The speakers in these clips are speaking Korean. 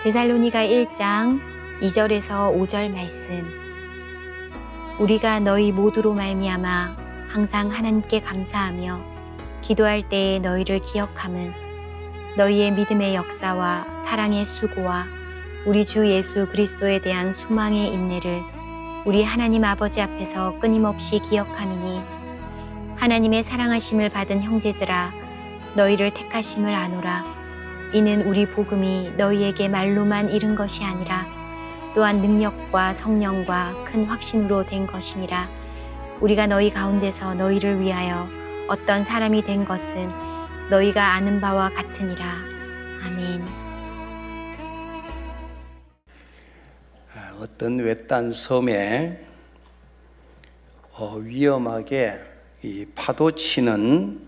데살로니가 1장 2절에서 5절 말씀. 우리가 너희 모두로 말미암아 항상 하나님께 감사하며 기도할 때에 너희를 기억함은 너희의 믿음의 역사와 사랑의 수고와 우리 주 예수 그리스도에 대한 소망의 인내를 우리 하나님 아버지 앞에서 끊임없이 기억함이니, 하나님의 사랑하심을 받은 형제들아, 너희를 택하심을 아노라. 이는 우리 복음이 너희에게 말로만 이른 것이 아니라 또한 능력과 성령과 큰 확신으로 된 것임이라. 우리가 너희 가운데서 너희를 위하여 어떤 사람이 된 것은 너희가 아는 바와 같으니라. 아멘. 어떤 외딴 섬에 위험하게 이 파도 치는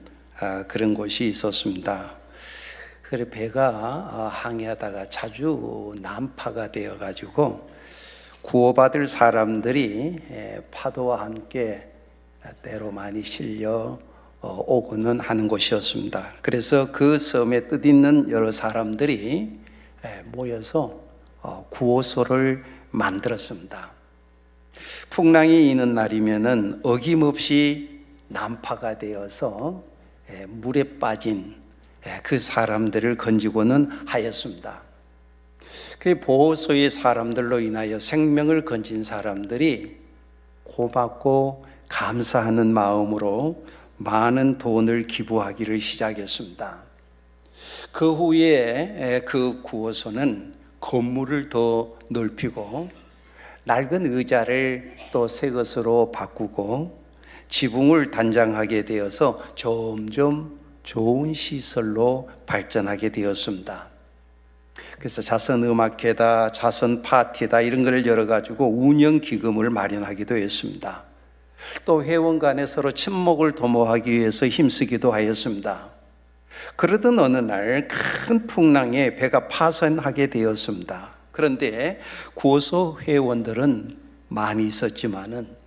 그런 곳이 있었습니다. 그래 배가 항해하다가 자주 난파가 되어 가지고 구호받을 사람들이 파도와 함께 때로 많이 실려 오고는 하는 곳이었습니다. 그래서 그 섬에 뜻있는 여러 사람들이 모여서 구호소를 만들었습니다. 풍랑이 있는 날이면은 어김없이 난파가 되어서 물에 빠진 그 사람들을 건지고는 하였습니다. 그 보호소의 사람들로 인하여 생명을 건진 사람들이 고맙고 감사하는 마음으로 많은 돈을 기부하기를 시작했습니다. 그 후에 그 구호소는 건물을 더 넓히고 낡은 의자를 또 새 것으로 바꾸고 지붕을 단장하게 되어서 점점 좋은 시설로 발전하게 되었습니다. 그래서 자선음악회다, 자선 파티다 이런 걸 열어가지고 운영기금을 마련하기도 했습니다. 또 회원 간에 서로 친목을 도모하기 위해서 힘쓰기도 하였습니다. 그러던 어느 날 큰 풍랑에 배가 파선하게 되었습니다. 그런데 구호소 회원들은 많이 있었지만은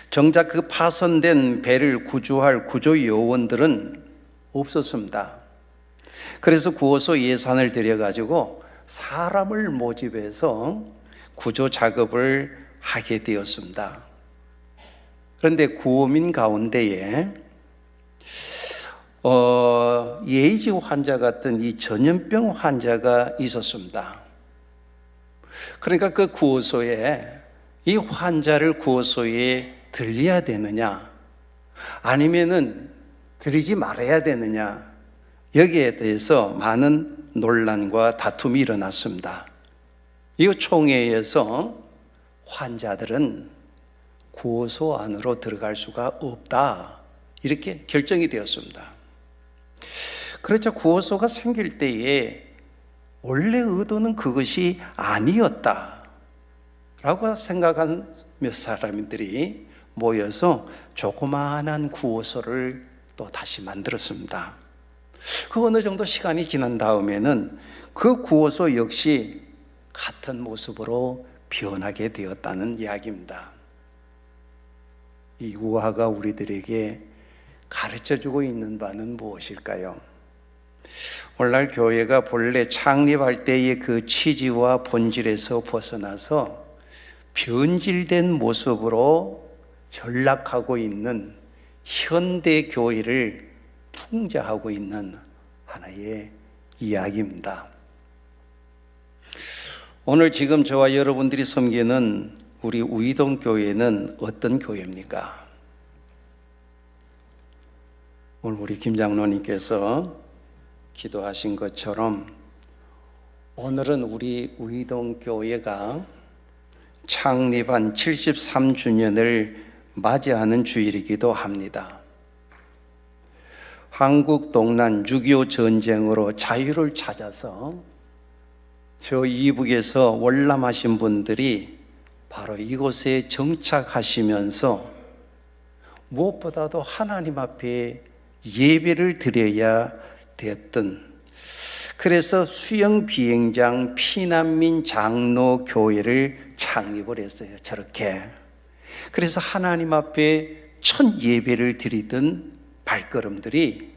정작 그 파손된 배를 구조할 구조 요원들은 없었습니다. 그래서 구호소 예산을 들여가지고 사람을 모집해서 구조 작업을 하게 되었습니다. 그런데 구호민 가운데에 에이즈 환자 같은 이 전염병 환자가 있었습니다. 그러니까 그 구호소에 이 환자를 구호소에 들려야 되느냐 아니면은 들이지 말아야 되느냐, 여기에 대해서 많은 논란과 다툼이 일어났습니다. 이 총회에서 환자들은 구호소 안으로 들어갈 수가 없다 이렇게 결정이 되었습니다. 그렇죠. 구호소가 생길 때에 원래 의도는 그것이 아니었다 라고 생각한 몇 사람들이 모여서 조그마한 구호소를 또 다시 만들었습니다. 그 어느 정도 시간이 지난 다음에는 그 구호소 역시 같은 모습으로 변하게 되었다는 이야기입니다. 이 우화가 우리들에게 가르쳐주고 있는 바는 무엇일까요? 오늘날 교회가 본래 창립할 때의 그 취지와 본질에서 벗어나서 변질된 모습으로 전락하고 있는 현대 교회를 풍자하고 있는 하나의 이야기입니다. 오늘 지금 저와 여러분들이 섬기는 우리 우이동 교회는 어떤 교회입니까? 오늘 우리 김 장로님께서 기도하신 것처럼 오늘은 우리 우이동 교회가 창립한 73주년을 맞이하는 주일이기도 합니다. 한국 동란 6.25 전쟁으로 자유를 찾아서 저 이북에서 월남하신 분들이 바로 이곳에 정착하시면서 무엇보다도 하나님 앞에 예배를 드려야 되었던, 그래서 수영 비행장 피난민 장로 교회를 창립을 했어요. 저렇게. 그래서 하나님 앞에 첫 예배를 드리던 발걸음들이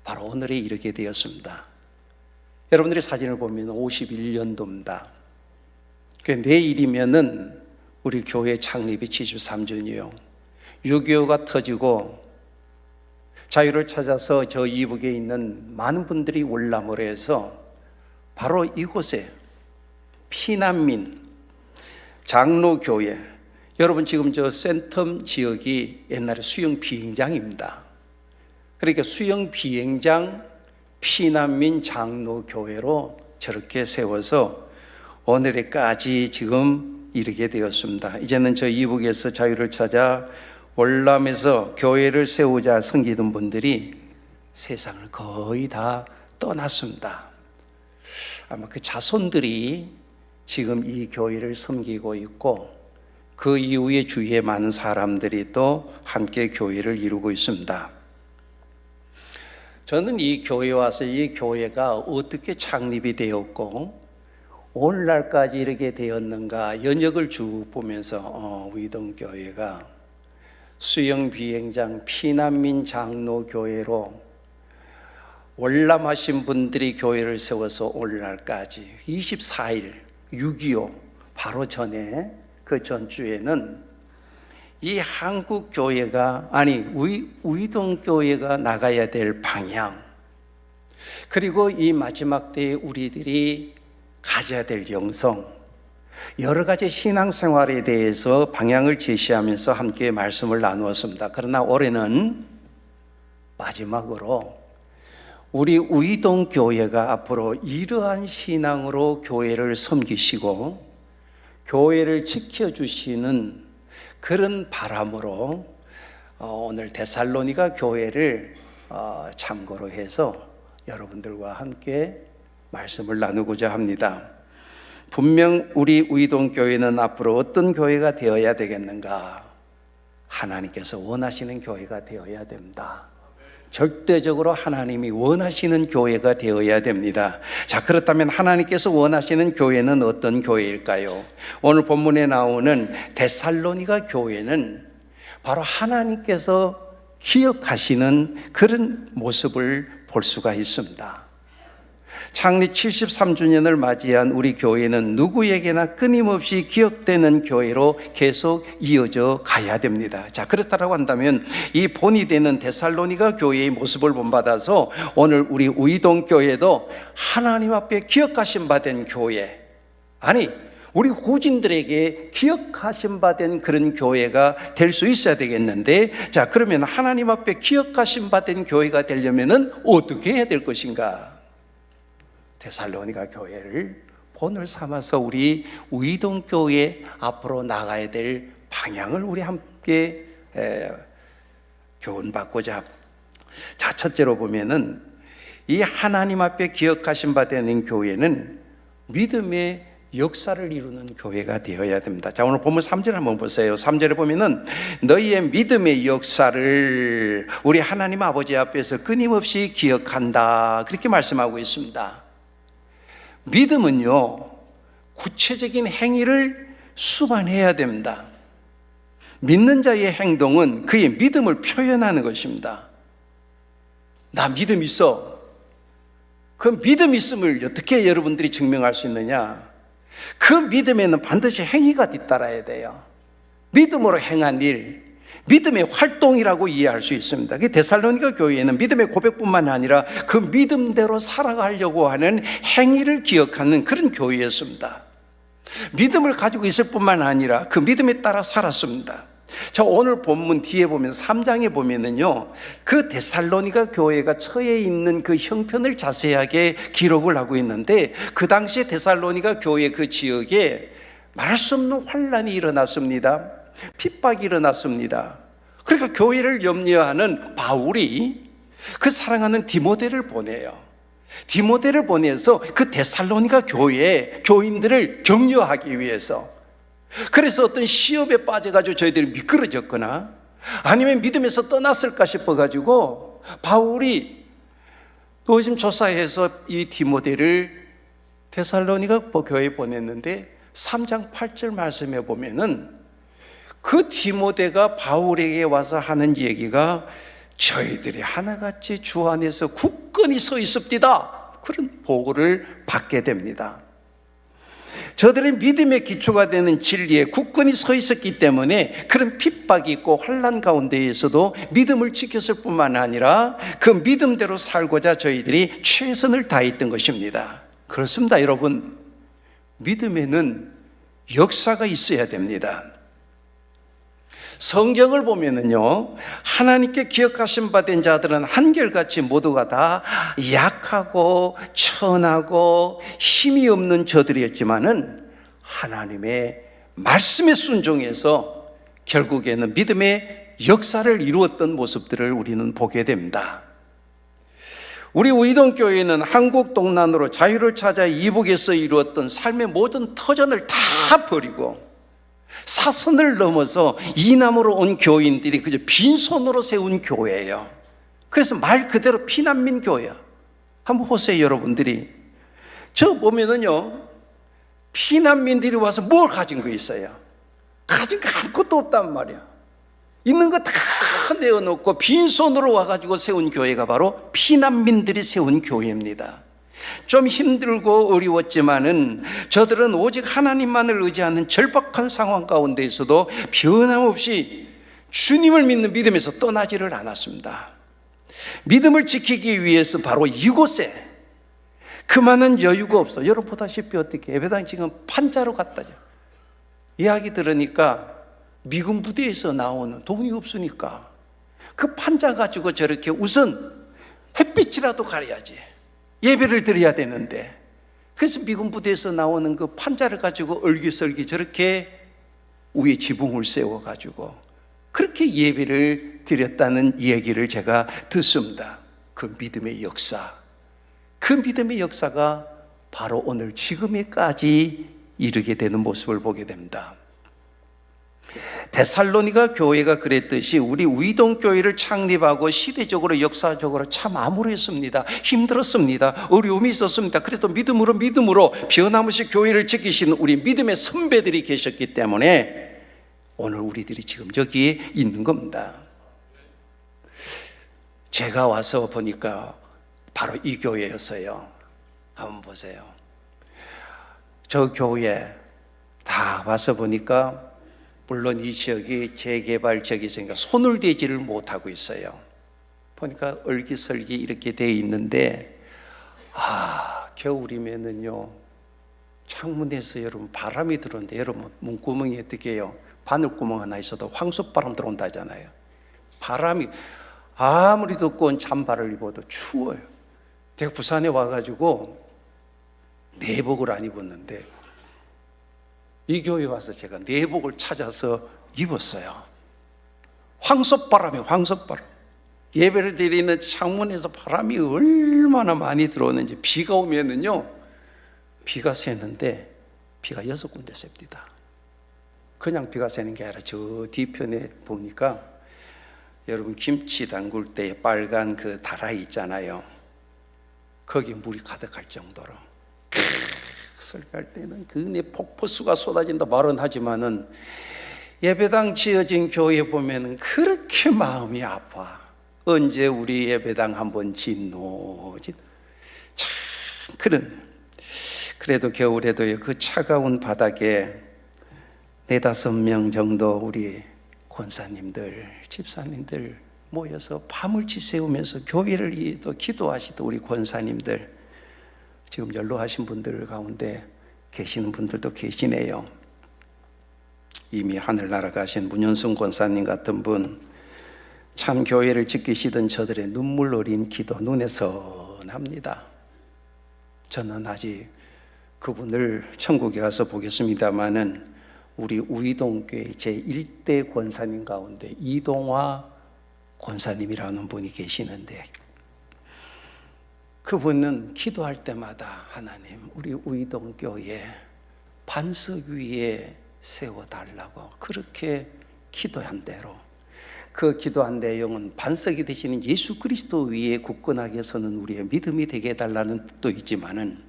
바로 오늘에 이르게 되었습니다. 여러분들이 사진을 보면 51년도입니다. 내일이면은 우리 교회 창립이 73주년이요. 6.25가 터지고 자유를 찾아서 저 이북에 있는 많은 분들이 월남을 해서 바로 이곳에 피난민 장로교회, 여러분 지금 저 센텀 지역이 옛날에 수영 비행장입니다. 그러니까 수영 비행장 피난민 장로교회로 저렇게 세워서 오늘까지 지금 이르게 되었습니다. 이제는 저 이북에서 자유를 찾아 월남에서 교회를 세우자 섬기던 분들이 세상을 거의 다 떠났습니다. 아마 그 자손들이 지금 이 교회를 섬기고 있고 그 이후에 주위에 많은 사람들이 또 함께 교회를 이루고 있습니다. 저는 이 교회에 와서 이 교회가 어떻게 창립이 되었고 오늘날까지 이렇게 되었는가 연역을 쭉 보면서 위동교회가 수영 비행장 피난민 장로교회로 월남하신 분들이 교회를 세워서 오늘날까지 24일 6.25 바로 전에 그 전주에는 이 한국 교회가 위동 교회가 나가야 될 방향, 그리고 이 마지막 때에 우리들이 가져야 될 영성, 여러 가지 신앙생활에 대해서 방향을 제시하면서 함께 말씀을 나누었습니다. 그러나 올해는 마지막으로 우리 위동 교회가 앞으로 이러한 신앙으로 교회를 섬기시고 교회를 지켜주시는 그런 바람으로 오늘 데살로니가 교회를 참고로 해서 여러분들과 함께 말씀을 나누고자 합니다. 분명 우리 위동교회는 앞으로 어떤 교회가 되어야 되겠는가? 하나님께서 원하시는 교회가 되어야 됩니다. 절대적으로 하나님이 원하시는 교회가 되어야 됩니다. 자, 그렇다면 하나님께서 원하시는 교회는 어떤 교회일까요? 오늘 본문에 나오는 데살로니가 교회는 바로 하나님께서 기억하시는 그런 모습을 볼 수가 있습니다. 창립 73주년을 맞이한 우리 교회는 누구에게나 끊임없이 기억되는 교회로 계속 이어져 가야 됩니다. 자, 그렇다고 한다면 이 본이 되는 데살로니가 교회의 모습을 본받아서 오늘 우리 위동교회도 하나님 앞에 기억하신 바 된 교회, 우리 후진들에게 기억하신 바 된 그런 교회가 될 수 있어야 되겠는데, 자, 그러면 하나님 앞에 기억하신 바 된 교회가 되려면 어떻게 해야 될 것인가? 데살로니가 교회를 본을 삼아서 우리 위동교회 앞으로 나가야 될 방향을 우리 함께 교훈받고자. 자, 첫째로 보면은 이 하나님 앞에 기억하신 바 되는 교회는 믿음의 역사를 이루는 교회가 되어야 됩니다. 자, 오늘 본문 3절 한번 보세요. 3절에 보면은 너희의 믿음의 역사를 우리 하나님 아버지 앞에서 끊임없이 기억한다, 그렇게 말씀하고 있습니다. 믿음은요, 구체적인 행위를 수반해야 됩니다. 믿는 자의 행동은 그의 믿음을 표현하는 것입니다. 나 믿음 있어. 그 믿음 있음을 어떻게 여러분들이 증명할 수 있느냐? 그 믿음에는 반드시 행위가 뒤따라야 돼요. 믿음으로 행한 일, 믿음의 활동이라고 이해할 수 있습니다. 데살로니가 교회에는 믿음의 고백뿐만 아니라 그 믿음대로 살아가려고 하는 행위를 기억하는 그런 교회였습니다. 믿음을 가지고 있을 뿐만 아니라 그 믿음에 따라 살았습니다. 자, 오늘 본문 뒤에 보면 3장에 보면은요, 그 데살로니가 교회가 처해 있는 그 형편을 자세하게 기록을 하고 있는데, 그 당시에 데살로니가 교회 그 지역에 말할 수 없는 환란이 일어났습니다. 핍박이 일어났습니다. 그러니까 교회를 염려하는 바울이 그 사랑하는 디모데를 보내요. 디모데를 보내서 그 데살로니가 교회의 교인들을 격려하기 위해서. 그래서 어떤 시험에 빠져가지고 저희들이 미끄러졌거나 아니면 믿음에서 떠났을까 싶어가지고 바울이 노심초사해서 이 디모데를 데살로니가 교회에 보냈는데 3장 8절 말씀에 보면은 그 디모데가 바울에게 와서 하는 얘기가 저희들이 하나같이 주 안에서 굳건히 서 있습니다, 그런 보고를 받게 됩니다. 저들의 믿음의 기초가 되는 진리에 굳건히 서 있었기 때문에 그런 핍박이 있고 환난 가운데에서도 믿음을 지켰을 뿐만 아니라 그 믿음대로 살고자 저희들이 최선을 다했던 것입니다. 그렇습니다, 여러분. 믿음에는 역사가 있어야 됩니다. 성경을 보면은요, 하나님께 기억하신 바 된 자들은 한결같이 모두가 다 약하고 천하고 힘이 없는 저들이었지만은 하나님의 말씀에 순종해서 결국에는 믿음의 역사를 이루었던 모습들을 우리는 보게 됩니다. 우리 우이동교회는 한국 동란으로 자유를 찾아 이북에서 이루었던 삶의 모든 터전을 다 버리고 사선을 넘어서 이남으로 온 교인들이 그저 빈손으로 세운 교회예요. 그래서 말 그대로 피난민 교회야. 한번 보세요, 여러분들이. 저 보면은요, 피난민들이 와서 뭘 가진 거 있어요? 가진 거 아무것도 없단 말이야. 있는 거 다 내어놓고 빈손으로 와가지고 세운 교회가 바로 피난민들이 세운 교회입니다. 좀 힘들고 어려웠지만은 저들은 오직 하나님만을 의지하는 절박한 상황 가운데에서도 변함없이 주님을 믿는 믿음에서 떠나지를 않았습니다. 믿음을 지키기 위해서 바로 이곳에 그만한 여유가 없어. 여러분 보다시피 어떻게 예배당 지금 판자로 갔다죠. 이야기 들으니까 미군 부대에서 나오는 돈이 없으니까 그 판자 가지고 저렇게 우선 햇빛이라도 가려야지. 예배를 드려야 되는데, 그래서 미군 부대에서 나오는 그 판자를 가지고 얼기설기 저렇게 위에 지붕을 세워가지고 그렇게 예배를 드렸다는 얘기를 제가 듣습니다. 그 믿음의 역사, 그 믿음의 역사가 바로 오늘 지금에까지 이르게 되는 모습을 보게 됩니다. 데살로니가 교회가 그랬듯이 우리 우이동교회를 창립하고 시대적으로 역사적으로 참 암울했습니다. 힘들었습니다. 어려움이 있었습니다. 그래도 믿음으로 변함없이 교회를 지키시는 우리 믿음의 선배들이 계셨기 때문에 오늘 우리들이 지금 여기에 있는 겁니다. 제가 와서 보니까 바로 이 교회였어요. 한번 보세요. 저 교회 다 와서 보니까 물론 이 지역이 재개발 지역이니까 손을 대지를 못하고 있어요. 보니까 얼기설기 이렇게 돼 있는데, 겨울이면은요, 창문에서 여러분 바람이 들어오는데, 여러분 문구멍이 어떻게 해요? 바늘구멍 하나 있어도 황소바람 들어온다잖아요. 바람이 아무리 두꺼운 잠바를 입어도 추워요. 제가 부산에 와가지고 내복을 안 입었는데 이 교회 와서 제가 내복을 찾아서 입었어요. 황소바람이에요, 황소바람. 예배를 드리는 창문에서 바람이 얼마나 많이 들어오는지. 비가 오면은요, 비가 새는데 비가 6군데 셉니다. 그냥 비가 새는 게 아니라 저 뒤편에 보니까 여러분 김치 담글 때 빨간 그 다라이 있잖아요. 거기에 물이 가득할 정도로 설교할 때는 그네 폭포수가 쏟아진다 말은 하지만은 예배당 지어진 교회 보면은 그렇게 마음이 아파. 언제 우리 예배당 한번 짓노지? 참 그래도 겨울에도 그 차가운 바닥에 4-5명 정도 우리 권사님들, 집사님들 모여서 밤을 지새우면서 교회를 또 기도하시던 우리 권사님들, 지금 연로하신 분들 가운데 계시는 분들도 계시네요. 이미 하늘 날아가신 문현승 권사님 같은 분, 참 교회를 지키시던 저들의 눈물 어린 기도 눈에 선합니다. 저는 아직 그분을 천국에 가서 보겠습니다마는 우리 우이동교회 제1대 권사님 가운데 이동화 권사님이라는 분이 계시는데, 그분은 기도할 때마다 하나님 우리 우이동교회 반석 위에 세워달라고 그렇게 기도한 대로, 그 기도한 내용은 반석이 되시는 예수 그리스도 위에 굳건하게 서는 우리의 믿음이 되게 해달라는 뜻도 있지만은,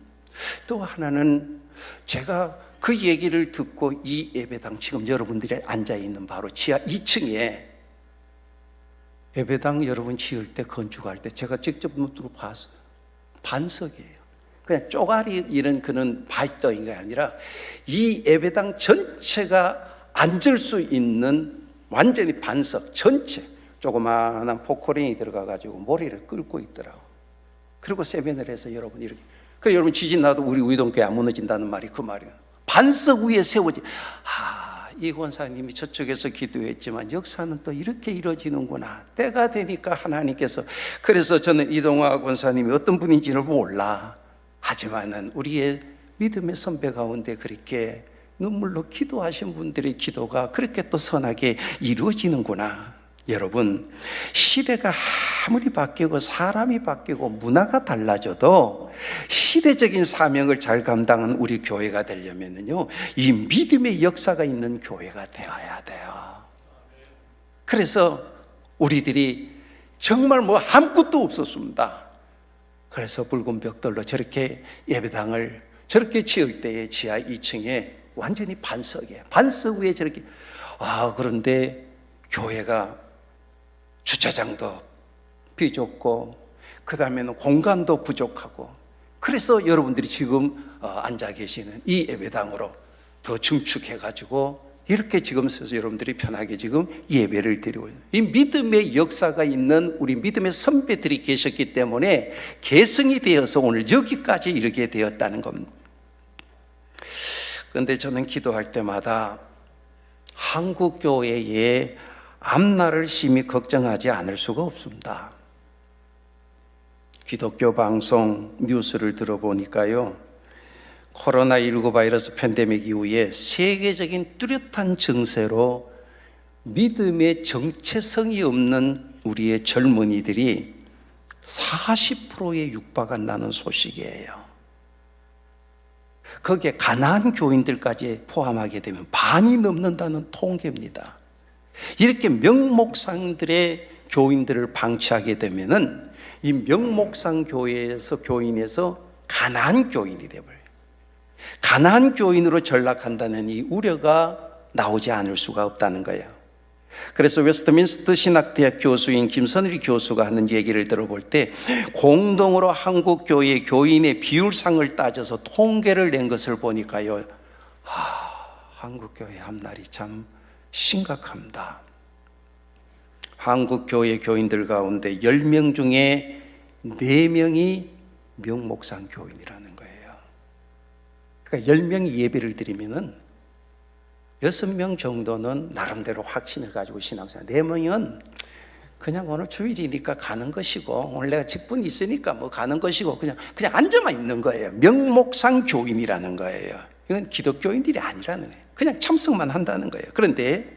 또 하나는 제가 그 얘기를 듣고 이 예배당 지금 여러분들이 앉아있는 바로 지하 2층에 예배당 여러분 지을 때 건축할 때 제가 직접 눈으로 봤어요. 반석이에요. 그냥 쪼가리 이런 그런 발도인 게 아니라 이 예배당 전체가 앉을 수 있는 완전히 반석 전체, 조그마한 포크레인이 들어가가지고 머리를 끌고 있더라고. 그리고 세면을 해서 여러분 이렇게. 그래 여러분 지진 나도 우리 우이동교회 안 무너진다는 말이 그 말이에요. 반석 위에 세워지. 이 권사님이 저쪽에서 기도했지만 역사는 또 이렇게 이루어지는구나. 때가 되니까 하나님께서. 그래서 저는 이동화 권사님이 어떤 분인지를 몰라. 하지만은 우리의 믿음의 선배 가운데 그렇게 눈물로 기도하신 분들의 기도가 그렇게 또 선하게 이루어지는구나. 여러분, 시대가 아무리 바뀌고 사람이 바뀌고 문화가 달라져도 시대적인 사명을 잘 감당한 우리 교회가 되려면요, 이 믿음의 역사가 있는 교회가 되어야 돼요. 그래서 우리들이 정말 뭐 아무것도 없었습니다. 그래서 붉은 벽돌로 저렇게 예배당을 저렇게 지을 때에 지하 2층에 완전히 반석이에요. 반석 위에 저렇게. 그런데 교회가 주차장도 비좁고 그 다음에는 공간도 부족하고, 그래서 여러분들이 지금 앉아 계시는 이 예배당으로 더 증축해 가지고 이렇게 지금 서서 여러분들이 편하게 지금 예배를 드리고 있어요. 이 믿음의 역사가 있는 우리 믿음의 선배들이 계셨기 때문에 개성이 되어서 오늘 여기까지 이르게 되었다는 겁니다. 그런데 저는 기도할 때마다 한국 교회의 앞날을 심히 걱정하지 않을 수가 없습니다. 기독교 방송 뉴스를 들어보니까요, 코로나19 바이러스 팬데믹 이후에 세계적인 뚜렷한 증세로 믿음의 정체성이 없는 우리의 젊은이들이 40%에 육박한다는 소식이에요. 거기에 가난한 교인들까지 포함하게 되면 반이 넘는다는 통계입니다. 이렇게 명목상들의 교인들을 방치하게 되면은 이 명목상 교회에서 교인에서 가난한 교인이 되어버려요. 가난한 교인으로 전락한다는 이 우려가 나오지 않을 수가 없다는 거예요. 그래서 웨스트민스터 신학대학 교수인 김선일 교수가 하는 얘기를 들어볼 때, 공동으로 한국 교회 교인의 비율상을 따져서 통계를 낸 것을 보니까요, 한국 교회 앞날이 참 심각합니다. 한국 교회 교인들 가운데 10명 중에 4명이 명목상 교인이라는 거예요. 그러니까 10명이 예배를 드리면은 6명 정도는 나름대로 확신을 가지고 신앙생활, 4명은 그냥 오늘 주일이니까 가는 것이고, 오늘 내가 직분이 있으니까 뭐 가는 것이고, 그냥 앉아만 있는 거예요. 명목상 교인이라는 거예요. 이건 기독교인들이 아니라는 거예요. 그냥 참석만 한다는 거예요. 그런데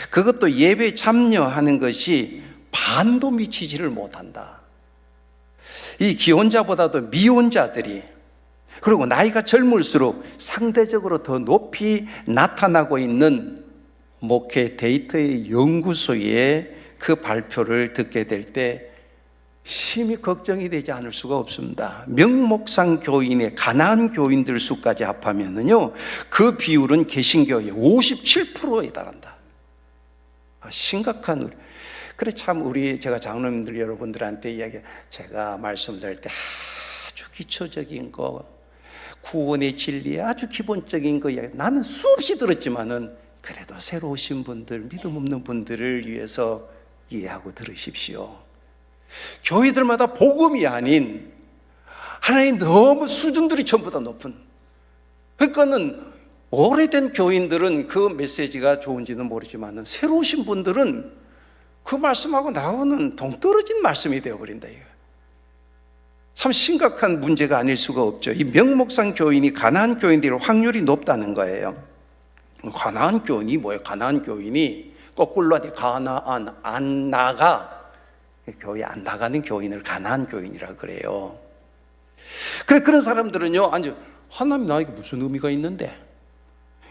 그것도 예배에 참여하는 것이 반도 미치지를 못한다. 이 기혼자보다도 미혼자들이, 그리고 나이가 젊을수록 상대적으로 더 높이 나타나고 있는 목회 데이터의 연구소의 그 발표를 듣게 될 때 심히 걱정이 되지 않을 수가 없습니다. 명목상 교인의 가난한 교인들 수까지 합하면은요, 그 비율은 개신교의 57%에 달한다. 심각한. 그래 참 제가 장로님들 여러분들한테 제가 말씀드릴 때 아주 기초적인 거, 구원의 진리 아주 기본적인 거 나는 수없이 들었지만은, 그래도 새로 오신 분들, 믿음 없는 분들을 위해서 이해하고 들으십시오. 교회들마다 복음이 아닌 하나님 너무 수준들이 전부 다 높은, 그러니까는 오래된 교인들은 그 메시지가 좋은지는 모르지만 새로 오신 분들은 그 말씀하고 나오는 동떨어진 말씀이 되어버린다. 이거 참 심각한 문제가 아닐 수가 없죠. 이 명목상 교인이 가난한 교인들의 확률이 높다는 거예요. 가난한 교인이 뭐예요? 가난한 교인이 거꾸로 하니 가나안, 안 나가, 교회 안 나가는 교인을 가난한 교인이라 그래요. 그런 사람들은요, 하나님 나에게 무슨 의미가 있는데,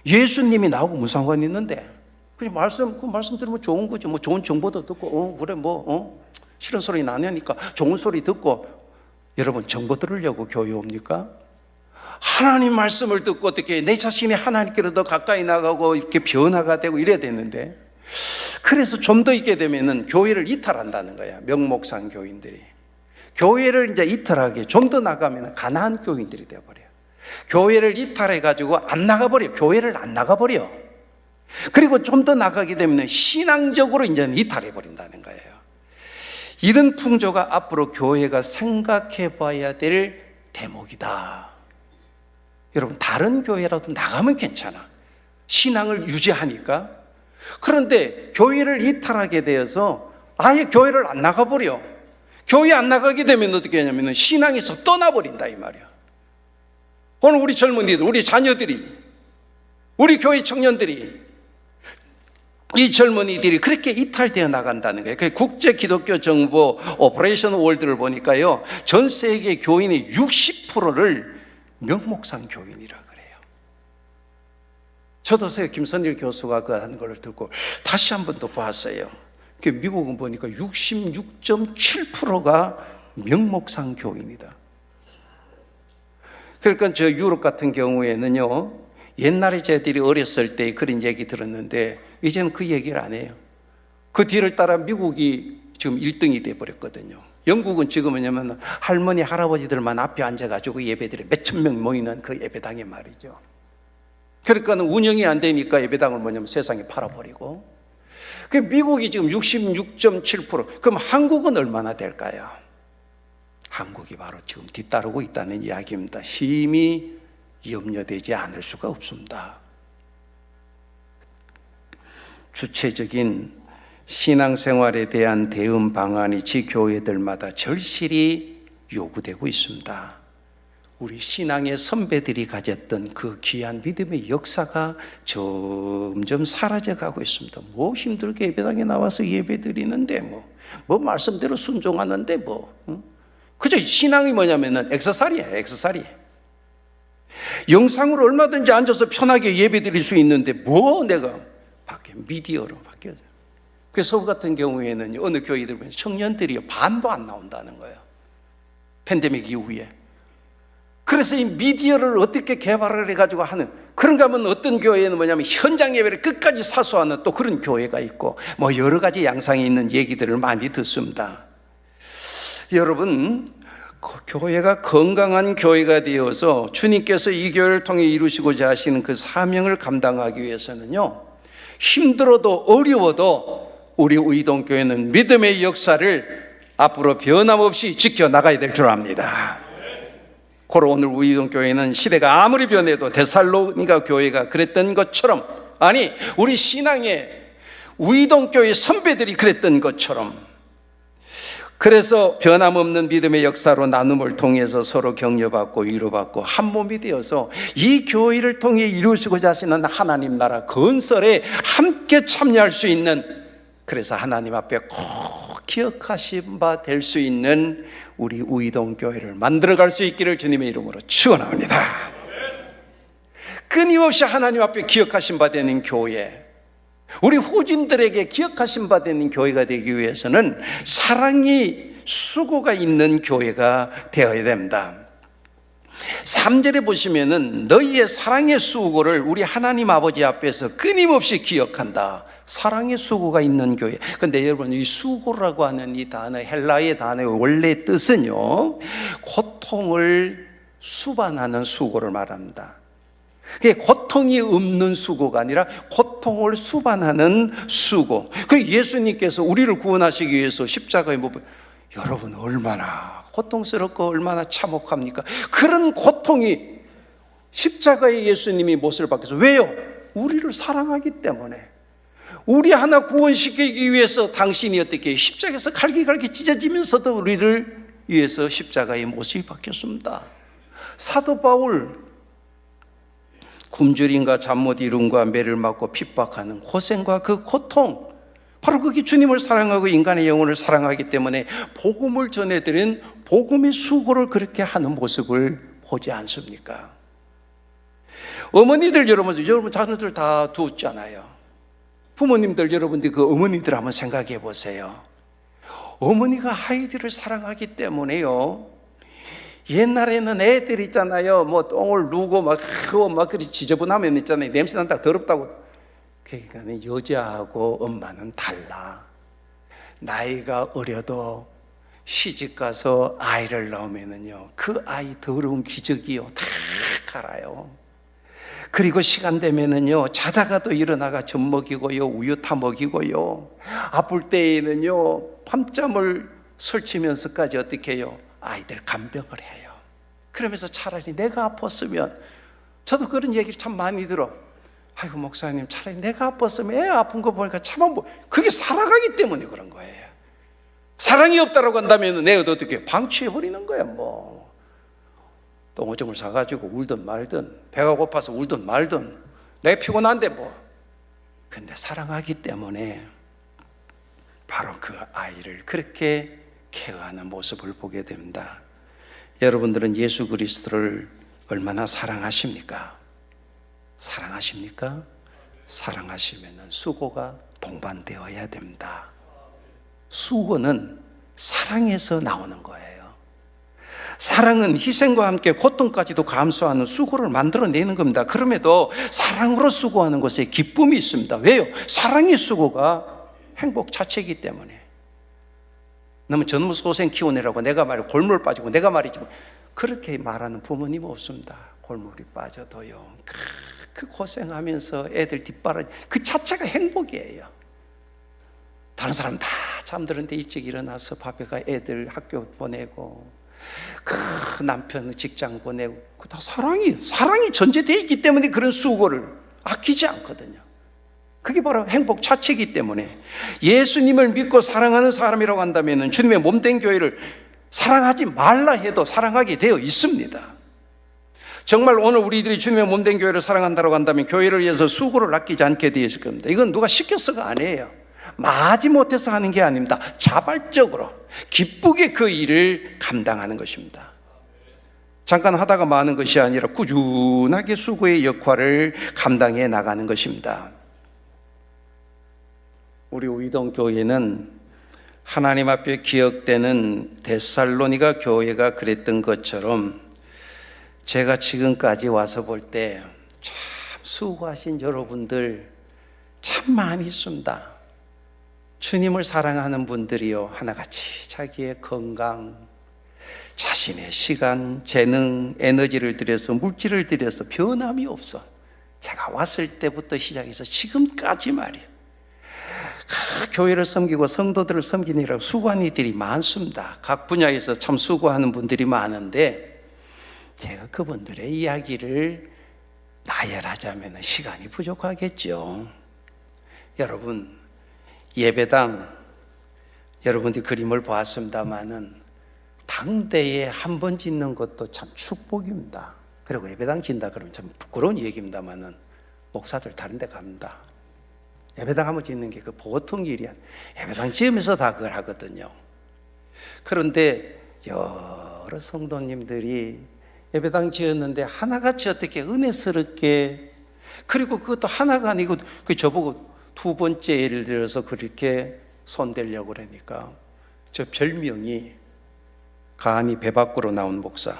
예수님이 나하고 무슨 상관이 있는데, 그냥 그 말씀 들으면 좋은 거죠. 뭐 좋은 정보도 듣고, 그래 싫은 소리 나냐니까 좋은 소리 듣고. 여러분, 정보 들으려고 교회 옵니까? 하나님 말씀을 듣고 어떻게 내 자신이 하나님께로 더 가까이 나가고 이렇게 변화가 되고 이래야 되는데, 그래서 좀 더 있게 되면은 교회를 이탈한다는 거야, 명목상 교인들이. 교회를 이제 이탈하게 좀 더 나가면 가난한 교인들이 되어버려요. 교회를 이탈해가지고 안 나가버려요. 교회를 안 나가버려. 그리고 좀 더 나가게 되면 신앙적으로 이제 이탈해버린다는 거예요. 이런 풍조가 앞으로 교회가 생각해 봐야 될 대목이다. 여러분, 다른 교회라도 나가면 괜찮아. 신앙을 유지하니까. 그런데 교회를 이탈하게 되어서 아예 교회를 안 나가버려. 교회 안 나가게 되면 어떻게 하냐면 신앙에서 떠나버린다 이 말이야. 오늘 우리 젊은이들, 우리 자녀들이, 우리 교회 청년들이, 이 젊은이들이 그렇게 이탈되어 나간다는 거예요. 국제 기독교 정보 오퍼레이션 월드를 보니까요, 전 세계 교인의 60%를 명목상 교인이라 그래요. 저도 김선일 교수가 그 하는 걸 듣고 다시 한 번 더 봤어요. 미국은 보니까 66.7%가 명목상 교인이다. 그러니까 저 유럽 같은 경우에는요, 옛날에 저희들이 어렸을 때 그런 얘기 들었는데 이제는 그 얘기를 안 해요. 그 뒤를 따라 미국이 지금 1등이 돼버렸거든요. 영국은 지금 뭐냐면 할머니 할아버지들만 앞에 앉아가지고 예배드려 몇천 명 모이는 그 예배당이 말이죠. 그러니까 운영이 안 되니까 예배당을 뭐냐면 세상에 팔아버리고, 그 미국이 지금 66.7%. 그럼 한국은 얼마나 될까요? 한국이 바로 지금 뒤따르고 있다는 이야기입니다. 심히 염려되지 않을 수가 없습니다. 주체적인 신앙생활에 대한 대응 방안이 지교회들마다 절실히 요구되고 있습니다. 우리 신앙의 선배들이 가졌던 그 귀한 믿음의 역사가 점점 사라져가고 있습니다. 뭐 힘들게 예배당에 나와서 예배드리는데 뭐 말씀대로 순종하는데 그저 신앙이 뭐냐면은 액세서리예요, 액세서리. 영상으로 얼마든지 앉아서 편하게 예배드릴 수 있는데 내가 미디어로 바뀌어져. 그래서 서울 같은 경우에는 어느 교회들 보면 청년들이 반도 안 나온다는 거예요. 팬데믹 이후에. 그래서 이 미디어를 어떻게 개발을 해가지고 하는, 그런가 하면 어떤 교회는 뭐냐면 현장 예배를 끝까지 사수하는 또 그런 교회가 있고 여러 가지 양상이 있는 얘기들을 많이 듣습니다. 여러분, 교회가 건강한 교회가 되어서 주님께서 이 교회를 통해 이루시고자 하시는 그 사명을 감당하기 위해서는요, 힘들어도 어려워도 우리 의동교회는 믿음의 역사를 앞으로 변함없이 지켜나가야 될 줄 압니다. 고로 오늘 의동교회는 시대가 아무리 변해도 데살로니가 교회가 그랬던 것처럼, 아니 우리 신앙의 의동교회 선배들이 그랬던 것처럼, 그래서 변함없는 믿음의 역사로 나눔을 통해서 서로 격려받고 위로받고 한 몸이 되어서 이 교회를 통해 이루시고자 하시는 하나님 나라 건설에 함께 참여할 수 있는, 그래서 하나님 앞에 꼭 기억하신 바 될 수 있는 우리 우이동교회를 만들어갈 수 있기를 주님의 이름으로 축원합니다. 끊임없이 하나님 앞에 기억하신 바 되는 교회, 우리 후진들에게 기억하신 바 되는 교회가 되기 위해서는 사랑이 수고가 있는 교회가 되어야 됩니다. 3절에 보시면은 너희의 사랑의 수고를 우리 하나님 아버지 앞에서 끊임없이 기억한다. 사랑의 수고가 있는 교회. 근데 여러분, 이 수고라고 하는 이 단어, 헬라의 단어의 원래 뜻은요, 고통을 수반하는 수고를 말합니다. 그게 고통이 없는 수고가 아니라 고통을 수반하는 수고. 그 예수님께서 우리를 구원하시기 위해서 십자가에 여러분 얼마나 고통스럽고 얼마나 참혹합니까? 그런 고통이 십자가에 예수님이 못을 박혀서, 왜요? 우리를 사랑하기 때문에. 우리 하나 구원시키기 위해서 당신이 어떻게 십자가에서 갈기갈기 찢어지면서도 우리를 위해서 십자가에 못이 박혔습니다. 사도 바울, 굶주림과 잠 못 이룸과 매를 맞고 핍박하는 고생과 그 고통, 바로 그게 주님을 사랑하고 인간의 영혼을 사랑하기 때문에 복음을 전해드린 복음의 수고를 그렇게 하는 모습을 보지 않습니까? 어머니들, 여러분 자녀들 다 두었잖아요. 부모님들, 여러분들 그 어머니들 한번 생각해 보세요. 어머니가 아이들을 사랑하기 때문에요, 옛날에는 애들 있잖아요, 똥을 누고 막 그리 지저분하면 있잖아요, 냄새 난다, 더럽다고. 그러니까 여자하고 엄마는 달라. 나이가 어려도 시집 가서 아이를 낳으면은요, 그 아이 더러운 기저귀요 다 갈아요. 그리고 시간 되면은요, 자다가도 일어나가 젖 먹이고요, 우유 타 먹이고요, 아플 때에는요 밤잠을 설치면서까지 어떻게 해요? 아이들 간병을 해요. 그러면서 차라리 내가 아팠으면, 저도 그런 얘기를 참 많이 들어. 아이고 목사님, 차라리 내가 아팠으면 애 아픈 거 보니까 참, 그게 살아가기 때문에 그런 거예요. 사랑이 없다라고 한다면 내가 어떻게 방치해버리는 거야. 뭐 똥오줌을 사가지고 울든 말든, 배가 고파서 울든 말든, 내가 피곤한데 뭐. 근데 사랑하기 때문에 바로 그 아이를 그렇게 케어하는 모습을 보게 됩니다. 여러분들은 예수 그리스도를 얼마나 사랑하십니까? 사랑하십니까? 사랑하시면 수고가 동반되어야 됩니다. 수고는 사랑에서 나오는 거예요. 사랑은 희생과 함께 고통까지도 감수하는 수고를 만들어내는 겁니다. 그럼에도 사랑으로 수고하는 것에 기쁨이 있습니다. 왜요? 사랑의 수고가 행복 자체이기 때문에. 너무 전무소생 키우느라고 내가 말이야 골물 빠지고 내가 말이지 그렇게 말하는 부모님 없습니다. 골물이 빠져도요, 그 고생하면서 애들 뒷바라지 그 자체가 행복이에요. 다른 사람 다 잠드는데 일찍 일어나서 밥에가 애들 학교 보내고, 그 남편 직장 보내고, 그 다 사랑이 전제되어 있기 때문에 그런 수고를 아끼지 않거든요. 그게 바로 행복 자체이기 때문에 예수님을 믿고 사랑하는 사람이라고 한다면 주님의 몸된 교회를 사랑하지 말라 해도 사랑하게 되어 있습니다. 정말 오늘 우리들이 주님의 몸된 교회를 사랑한다고 한다면 교회를 위해서 수고를 아끼지 않게 되어 있을 겁니다. 이건 누가 시켜서가 아니에요. 마지 못해서 하는 게 아닙니다. 자발적으로 기쁘게 그 일을 감당하는 것입니다. 잠깐 하다가 마는 것이 아니라 꾸준하게 수고의 역할을 감당해 나가는 것입니다. 우리 우이동 교회는 하나님 앞에 기억되는 데살로니가 교회가 그랬던 것처럼 제가 지금까지 와서 볼 때 참 수고하신 여러분들 참 많이 있습니다. 주님을 사랑하는 분들이요, 하나같이 자기의 건강, 자신의 시간, 재능, 에너지를 들여서, 물질을 들여서 변함이 없어. 제가 왔을 때부터 시작해서 지금까지 말이에요. 교회를 섬기고 성도들을 섬기느라고 수고하는 이들이 많습니다. 각 분야에서 참 수고하는 분들이 많은데 제가 그분들의 이야기를 나열하자면 시간이 부족하겠죠. 여러분, 예배당, 여러분들이 그림을 보았습니다마는 당대에 한 번 짓는 것도 참 축복입니다. 그리고 예배당 짓는다 그러면 참 부끄러운 얘기입니다마는 목사들 다른 데 갑니다. 예배당 한번 짓는 게 그 보통 일이 아니에요. 예배당 지으면서 다 그걸 하거든요. 그런데 여러 성도님들이 예배당 지었는데 하나같이 어떻게 은혜스럽게, 그리고 그것도 하나가 아니고 그 저보고 두 번째 예를 들어서 그렇게 손대려고 그러니까 저 별명이 간이 배 밖으로 나온 목사,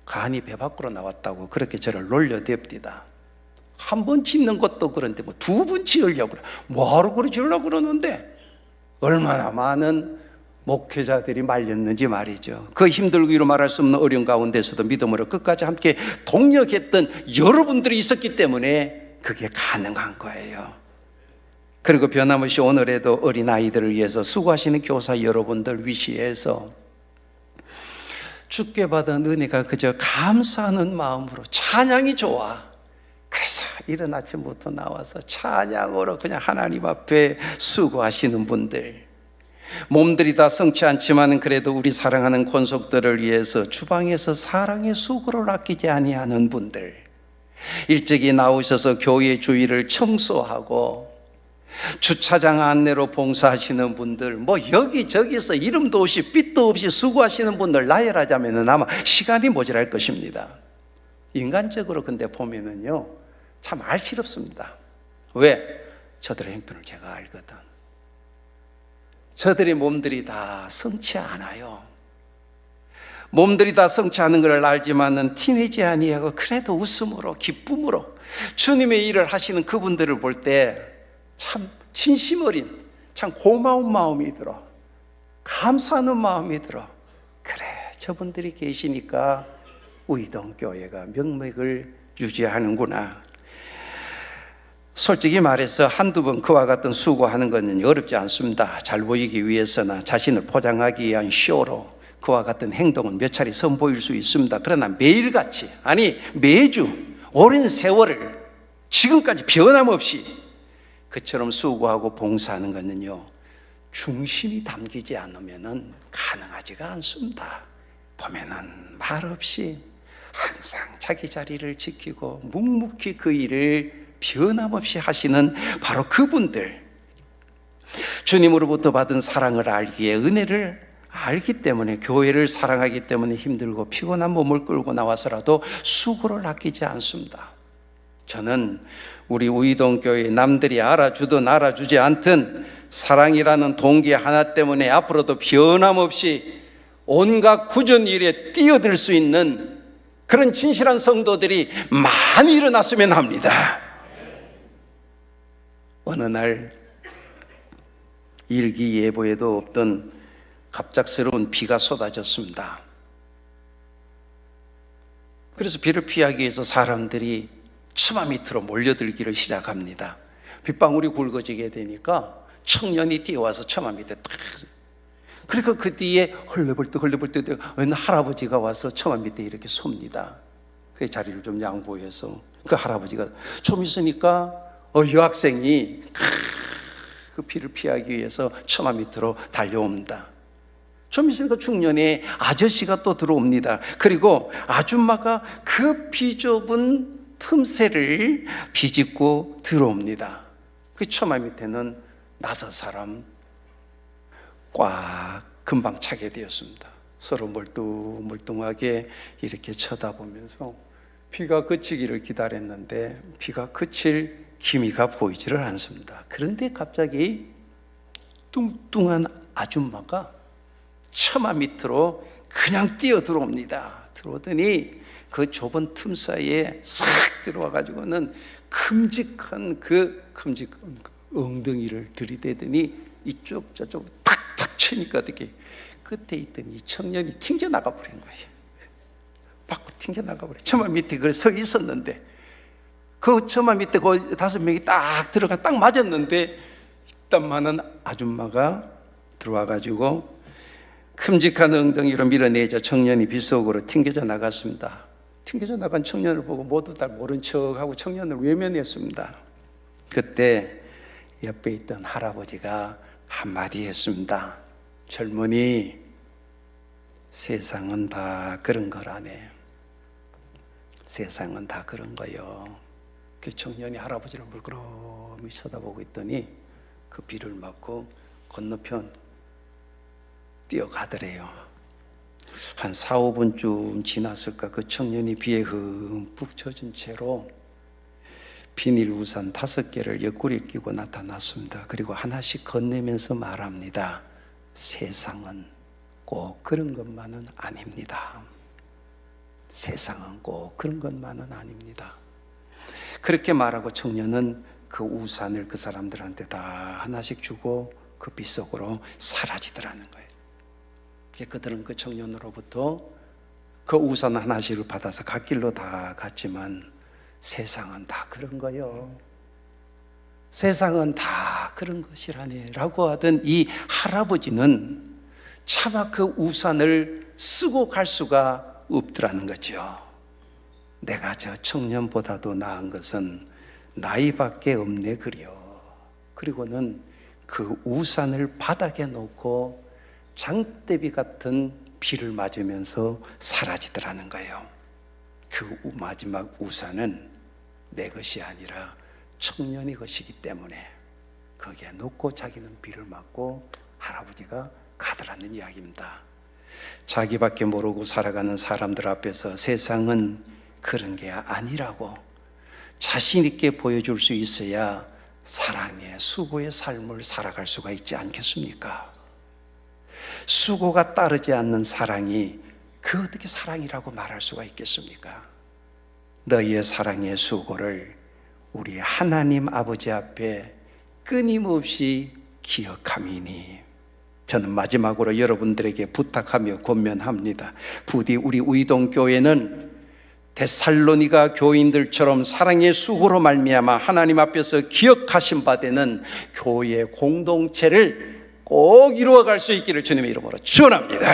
간이 배 밖으로 나왔다고 그렇게 저를 놀려댑니다. 한 번 짓는 것도 그런데 뭐 두 번 지으려고 그래. 뭐하러 그래 지으려고 그러는데 얼마나 많은 목회자들이 말렸는지 말이죠. 그 힘들고 이루 말할 수 없는 어려운 가운데서도 믿음으로 끝까지 함께 동력했던 여러분들이 있었기 때문에 그게 가능한 거예요. 그리고 변함없이 오늘에도 어린아이들을 위해서 수고하시는 교사 여러분들 위시해서 주께 받은 은혜가 그저 감사하는 마음으로 찬양이 좋아. 그래서 이른 아침부터 나와서 찬양으로 그냥 하나님 앞에 수고하시는 분들, 몸들이 다 성치 않지만 그래도 우리 사랑하는 권속들을 위해서 주방에서 사랑의 수고를 아끼지 아니하는 분들, 일찍이 나오셔서 교회 주위를 청소하고 주차장 안내로 봉사하시는 분들, 뭐 여기저기서 이름도 없이 빛도 없이 수고하시는 분들 나열하자면 아마 시간이 모자랄 것입니다. 인간적으로 근데 보면은요 참 알시럽습니다. 왜? 저들의 형편을 제가 알거든. 저들의 몸들이 다 성치 않아요. 몸들이 다 성치 않은 걸 알지만은 티내지 아니하고 그래도 웃음으로 기쁨으로 주님의 일을 하시는 그분들을 볼 때 참 진심 어린 참 고마운 마음이 들어. 감사하는 마음이 들어. 그래, 저분들이 계시니까 우이동교회가 명맥을 유지하는구나. 솔직히 말해서 한두 번 그와 같은 수고하는 것은 어렵지 않습니다. 잘 보이기 위해서나 자신을 포장하기 위한 쇼로 그와 같은 행동은 몇 차례 선보일 수 있습니다. 그러나 매일같이, 아니 매주 오랜 세월을 지금까지 변함없이 그처럼 수고하고 봉사하는 것은요, 중심이 담기지 않으면 가능하지가 않습니다. 보면은 말없이 항상 자기 자리를 지키고 묵묵히 그 일을 변함없이 하시는 바로 그분들, 주님으로부터 받은 사랑을 알기에, 은혜를 알기 때문에, 교회를 사랑하기 때문에 힘들고 피곤한 몸을 끌고 나와서라도 수고를 아끼지 않습니다. 저는 우리 우이동교회 남들이 알아주든 알아주지 않든 사랑이라는 동기 하나 때문에 앞으로도 변함없이 온갖 구전 일에 뛰어들 수 있는 그런 진실한 성도들이 많이 일어났으면 합니다. 어느 날 일기예보에도 없던 갑작스러운 비가 쏟아졌습니다. 그래서 비를 피하기 위해서 사람들이 처마 밑으로 몰려들기를 시작합니다. 빗방울이 굵어지게 되니까 청년이 뛰어와서 처마 밑에 딱, 그러니까 그 뒤에 헐레벌떡 어느 할아버지가 와서 처마 밑에 이렇게 섭니다. 그 자리를 좀 양보해서 그 할아버지가 좀 있으니까 여학생이 그 비를 피하기 위해서 처마 밑으로 달려옵니다. 좀 있으니까 중년의 아저씨가 또 들어옵니다. 그리고 아줌마가 그 비좁은 틈새를 비집고 들어옵니다. 그 처마 밑에는 5사람 꽉 금방 차게 되었습니다. 서로 멀뚱멀뚱하게 이렇게 쳐다보면서 비가 그치기를 기다렸는데 비가 그칠 기미가 보이지를 않습니다. 그런데 갑자기 뚱뚱한 아줌마가 처마 밑으로 그냥 뛰어 들어옵니다. 들어오더니 그 좁은 틈 사이에 싹 들어와 가지고는 큼직한 그 엉덩이를 들이대더니 이쪽 저쪽 탁탁 치니까 어떻게 끝에 있던 이 청년이 튕겨 나가 버린 거예요. 밖으로 튕겨 나가 버려. 처마 밑에 그래 서 있었는데 그 처마 밑에 그 5명이 딱 들어가 딱 맞았는데 이딴만한 아줌마가 들어와 가지고 큼직한 엉덩이로 밀어내자 청년이 빗속으로 튕겨져 나갔습니다. 튕겨져 나간 청년을 보고 모두 다 모른 척하고 청년을 외면했습니다. 그때 옆에 있던 할아버지가 한마디 했습니다. 젊은이, 세상은 다 그런 거라네. 세상은 다 그런 거요. 그 청년이 할아버지를 물끄러미 쳐다보고 있더니 그 비를 맞고 건너편 뛰어가더래요. 한 4, 5분쯤 지났을까 그 청년이 비에 흠뻑 젖은 채로 비닐 우산 5개를 옆구리에 끼고 나타났습니다. 그리고 하나씩 건네면서 말합니다. 세상은 꼭 그런 것만은 아닙니다. 세상은 꼭 그런 것만은 아닙니다. 그렇게 말하고 청년은 그 우산을 그 사람들한테 다 하나씩 주고 그 빗속으로 사라지더라는 거예요. 그들은 그 청년으로부터 그 우산 하나씩을 받아서 갓길로 다 갔지만 세상은 다 그런 거요. 세상은 다 그런 것이라네 라고 하던 이 할아버지는 차마 그 우산을 쓰고 갈 수가 없더라는 거죠. 내가 저 청년보다도 나은 것은 나이밖에 없네 그려. 그리고는 그 우산을 바닥에 놓고 장대비 같은 비를 맞으면서 사라지더라는 거예요. 그 마지막 우산은 내 것이 아니라 청년의 것이기 때문에 거기에 놓고 자기는 비를 맞고 할아버지가 가더라는 이야기입니다. 자기밖에 모르고 살아가는 사람들 앞에서 세상은 그런 게 아니라고 자신 있게 보여줄 수 있어야 사랑의 수고의 삶을 살아갈 수가 있지 않겠습니까? 수고가 따르지 않는 사랑이 그 어떻게 사랑이라고 말할 수가 있겠습니까? 너희의 사랑의 수고를 우리 하나님 아버지 앞에 끊임없이 기억함이니 저는 마지막으로 여러분들에게 부탁하며 권면합니다. 부디 우리 우이동교회는 데살로니가 교인들처럼 사랑의 수고로 말미암아 하나님 앞에서 기억하신 바 되는 교회 공동체를 꼭 이루어갈 수 있기를 주님의 이름으로 축원합니다.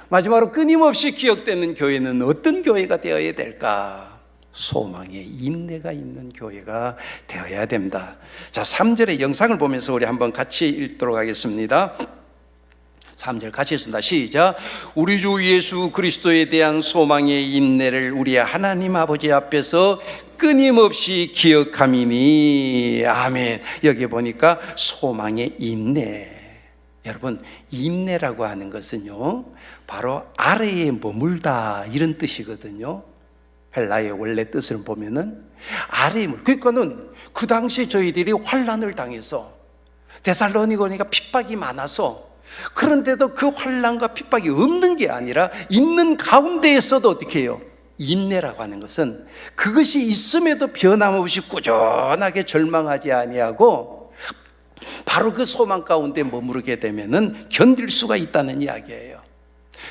마지막으로 끊임없이 기억되는 교회는 어떤 교회가 되어야 될까? 소망의 인내가 있는 교회가 되어야 됩니다. 자, 3절의 영상을 보면서 우리 한번 같이 읽도록 하겠습니다. 3절 같이 읽습니다. 시작. 우리 주 예수 그리스도에 대한 소망의 인내를 우리 하나님 아버지 앞에서 끊임없이 기억함이니. 아멘. 여기 보니까 소망의 인내. 여러분, 인내라고 하는 것은요, 바로 아래에 머물다 이런 뜻이거든요. 헬라의 원래 뜻을 보면은 아래에 그러니까는 그 당시 저희들이 환난을 당해서 데살로니가니까 핍박이 많아서, 그런데도 그 환난과 핍박이 없는 게 아니라 있는 가운데에서도 어떻게 해요? 인내라고 하는 것은 그것이 있음에도 변함없이 꾸준하게 절망하지 아니하고 바로 그 소망 가운데 머무르게 되면은 견딜 수가 있다는 이야기예요.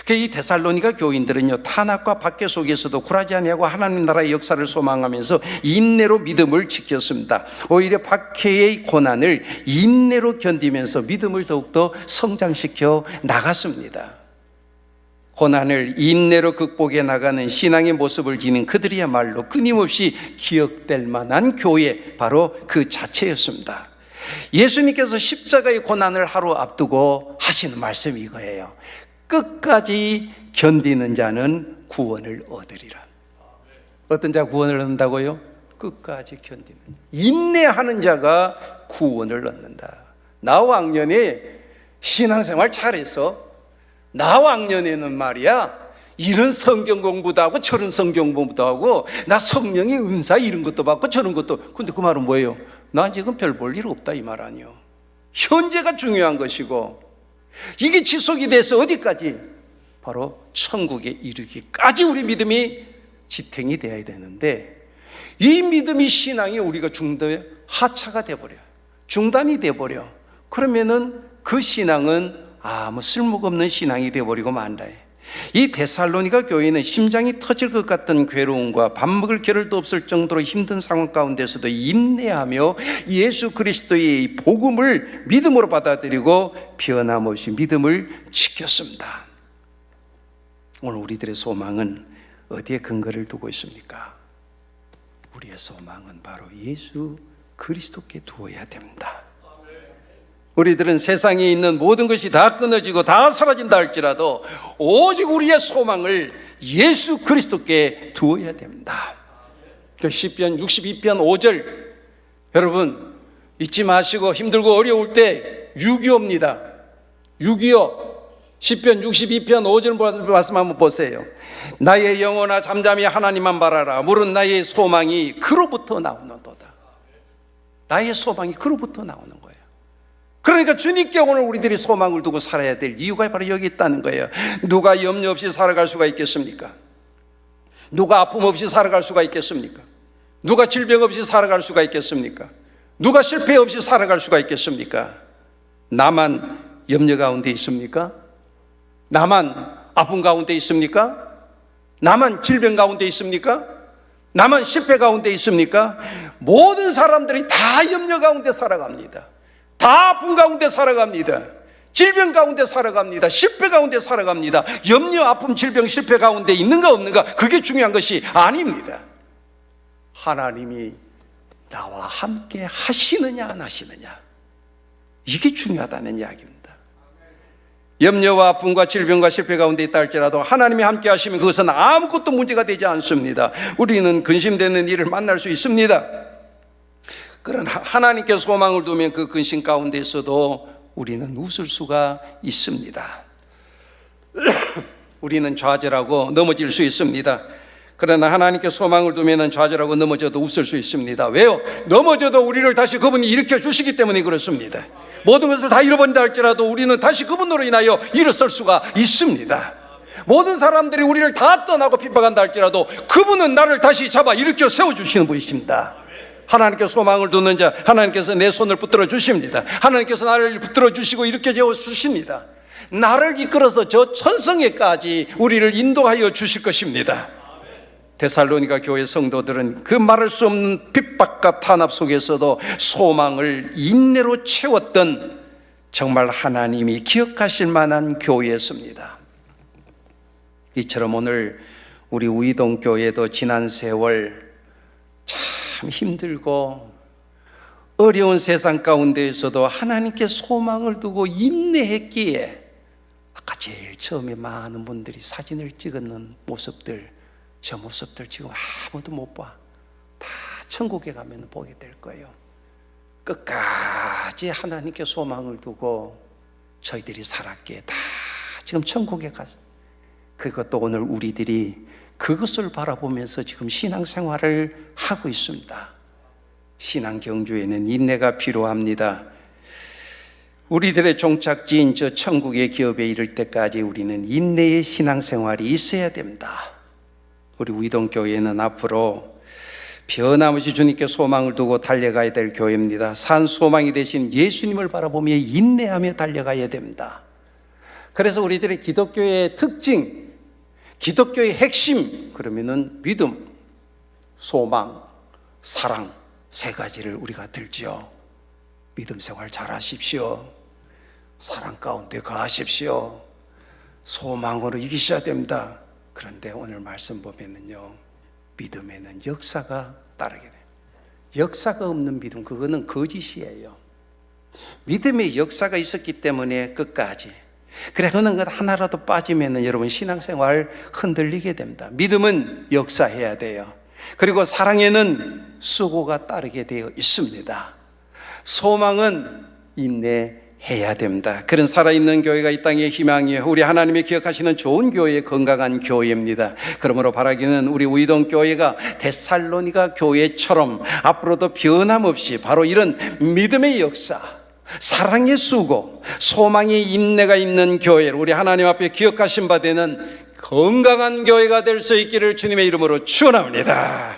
이 데살로니가 교인들은요, 탄압과 박해 속에서도 굴하지 아니하고 하나님 나라의 역사를 소망하면서 인내로 믿음을 지켰습니다. 오히려 박해의 고난을 인내로 견디면서 믿음을 더욱더 성장시켜 나갔습니다. 고난을 인내로 극복해 나가는 신앙의 모습을 지닌 그들이야말로 끊임없이 기억될 만한 교회, 바로 그 자체였습니다. 예수님께서 십자가의 고난을 하루 앞두고 하시는 말씀이 이거예요. 끝까지 견디는 자는 구원을 얻으리라. 어떤 자가 구원을 얻는다고요? 끝까지 견디는, 인내하는 자가 구원을 얻는다. 나 왕년에 신앙생활 잘해서 나 왕년에는 말이야, 이런 성경 공부도 하고 저런 성경 공부도 하고 나 성령의 은사 이런 것도 받고 저런 것도. 근데 그 말은 뭐예요? 난 지금 별 볼 일 없다 이 말 아니요. 현재가 중요한 것이고, 이게 지속이 돼서 어디까지? 바로 천국에 이르기까지 우리 믿음이 지탱이 되어야 되는데, 이 믿음이, 신앙이 우리가 중도에 하차가 돼버려, 중단이 돼버려. 그러면은 그 신앙은 아무 쓸모가 없는 신앙이 돼버리고 만다. 이 데살로니가 교회는 심장이 터질 것 같던 괴로움과 밥 먹을 겨를도 없을 정도로 힘든 상황 가운데서도 인내하며 예수 그리스도의 복음을 믿음으로 받아들이고 변함없이 믿음을 지켰습니다. 오늘 우리들의 소망은 어디에 근거를 두고 있습니까? 우리의 소망은 바로 예수 그리스도께 두어야 됩니다. 우리들은 세상에 있는 모든 것이 다 끊어지고 다 사라진다 할지라도 오직 우리의 소망을 예수 그리스도께 두어야 됩니다. 시편 62편 5절, 여러분 잊지 마시고 힘들고 어려울 때 6.25입니다. 6.25 시편 62편 5절 말씀 한번 보세요. 나의 영혼아 잠잠히 하나님만 바라라. 물은 나의 소망이 그로부터 나오는도다. 나의 소망이 그로부터 나오는 거예요. 그러니까 주님께 오늘 우리들이 소망을 두고 살아야 될 이유가 바로 여기 있다는 거예요. 누가 염려 없이 살아갈 수가 있겠습니까? 누가 아픔 없이 살아갈 수가 있겠습니까? 누가 질병 없이 살아갈 수가 있겠습니까? 누가 실패 없이 살아갈 수가 있겠습니까? 나만 염려 가운데 있습니까? 나만 아픔 가운데 있습니까? 나만 질병 가운데 있습니까? 나만 실패 가운데 있습니까? 모든 사람들이 다 염려 가운데 살아갑니다. 다 아픔 가운데 살아갑니다. 질병 가운데 살아갑니다. 실패 가운데 살아갑니다. 염려, 아픔, 질병, 실패 가운데 있는가 없는가, 그게 중요한 것이 아닙니다. 하나님이 나와 함께 하시느냐 안 하시느냐, 이게 중요하다는 이야기입니다. 염려와 아픔과 질병과 실패 가운데 있다 할지라도 하나님이 함께 하시면 그것은 아무것도 문제가 되지 않습니다. 우리는 근심되는 일을 만날 수 있습니다. 그러나 하나님께 소망을 두면 그 근심 가운데서도 우리는 웃을 수가 있습니다. 우리는 좌절하고 넘어질 수 있습니다. 그러나 하나님께 소망을 두면 좌절하고 넘어져도 웃을 수 있습니다. 왜요? 넘어져도 우리를 다시 그분이 일으켜 주시기 때문에 그렇습니다. 모든 것을 다 잃어버린다 할지라도 우리는 다시 그분으로 인하여 일어설 수가 있습니다. 모든 사람들이 우리를 다 떠나고 핍박한다 할지라도 그분은 나를 다시 잡아 일으켜 세워주시는 분이십니다. 하나님께 소망을 두는 자, 하나님께서 내 손을 붙들어 주십니다. 하나님께서 나를 붙들어 주시고 이렇게 재워 주십니다. 나를 이끌어서 저 천성에까지 우리를 인도하여 주실 것입니다. 데살로니가 교회 성도들은 그 말할 수 없는 핍박과 탄압 속에서도 소망을 인내로 채웠던 정말 하나님이 기억하실 만한 교회였습니다. 이처럼 오늘 우리 우이동 교회도 지난 세월 참 힘들고 어려운 세상 가운데에서도 하나님께 소망을 두고 인내했기에 아까 제일 처음에 많은 분들이 사진을 찍는 모습들, 저 모습들 지금 아무도 못 봐. 다 천국에 가면 보게 될 거예요. 끝까지 하나님께 소망을 두고 저희들이 살았기에 다 지금 천국에 가서, 그것도 오늘 우리들이 그것을 바라보면서 지금 신앙생활을 하고 있습니다. 신앙 경주에는 인내가 필요합니다. 우리들의 종착지인 저 천국의 기업에 이를 때까지 우리는 인내의 신앙생활이 있어야 됩니다. 우리 우이동교회는 앞으로 변함없이 주님께 소망을 두고 달려가야 될 교회입니다. 산 소망이 되신 예수님을 바라보며 인내하며 달려가야 됩니다. 그래서 우리들의 기독교의 특징, 기독교의 핵심, 그러면은 믿음, 소망, 사랑, 세 가지를 우리가 들지요. 믿음 생활 잘 하십시오. 사랑 가운데 거하십시오. 소망으로 이기셔야 됩니다. 그런데 오늘 말씀 보면은요, 믿음에는 역사가 따르게 돼요. 역사가 없는 믿음, 그거는 거짓이에요. 믿음의 역사가 있었기 때문에 끝까지. 그래, 어느 것 하나라도 빠지면은 여러분 신앙생활 흔들리게 됩니다. 믿음은 역사해야 돼요. 그리고 사랑에는 수고가 따르게 되어 있습니다. 소망은 인내해야 됩니다. 그런 살아있는 교회가 이 땅의 희망이에요. 우리 하나님이 기억하시는 좋은 교회, 건강한 교회입니다. 그러므로 바라기는 우리 우이동 교회가 데살로니가 교회처럼 앞으로도 변함없이 바로 이런 믿음의 역사, 사랑의 수고, 소망의 인내가 있는 교회를 우리 하나님 앞에 기억하신 바 되는 건강한 교회가 될 수 있기를 주님의 이름으로 축원합니다.